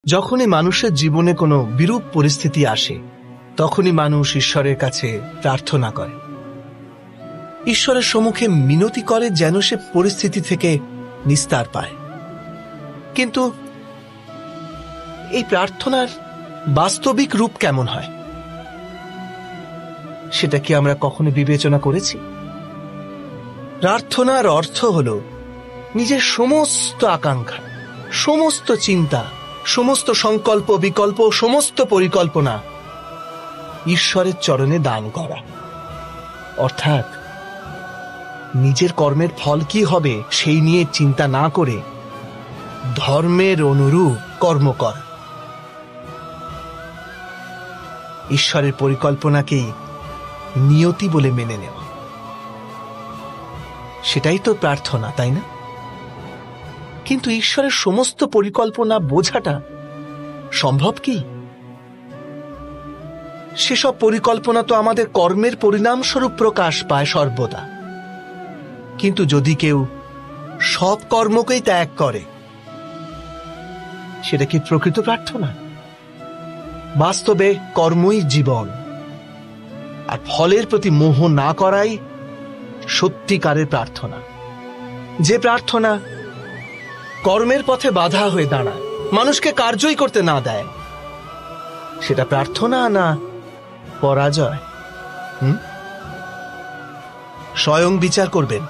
যখনই মানুষের জীবনে কোনো বিরূপ পরিস্থিতি আসে তখনই মানুষ ঈশ্বরের কাছে প্রার্থনা করে, ঈশ্বরের সম্মুখে মিনতি করে যেন সে পরিস্থিতি থেকে নিস্তার পায়। কিন্তু এই প্রার্থনার বাস্তবিক রূপ কেমন হয় সেটা কি আমরা কখনো বিবেচনা করেছি? প্রার্থনার অর্থ হল নিজের সমস্ত আকাঙ্ক্ষা, সমস্ত চিন্তা, সমস্ত সংকল্প বিকল্প, সমস্ত পরিকল্পনা ঈশ্বরের চরণে দান করা। অর্থাৎ নিজের কর্মের ফল কি হবে সেই নিয়ে চিন্তা না করে ধর্মের অনুরূপ কর্ম করা, ঈশ্বরের পরিকল্পনাকেই নিয়তি বলে মেনে নেওয়া। সেটাই তো প্রার্থনা, তাই না? কিন্তু ঈশ্বরের সমস্ত পরিকল্পনা বোঝাটা সম্ভব কি? সেসব পরিকল্পনা তো আমাদের কর্মের পরিণামস্বরূপ প্রকাশ পায় সর্বদা। কিন্তু যদি কেউ সব কর্মকেই ত্যাগ করে, সেটা কি প্রকৃত প্রার্থনা? বাস্তবে কর্মই জীবন, আর ফলের প্রতি মোহ না করাই সত্যিকারের প্রার্থনা। যে প্রার্থনা কর্মের পথে বাধা হয়ে দাঁড়ায়, মানুষকে কার্যই করতে না দেয়, সেটা প্রার্থনা না পরাজয়? স্বয়ং বিচার করবেন।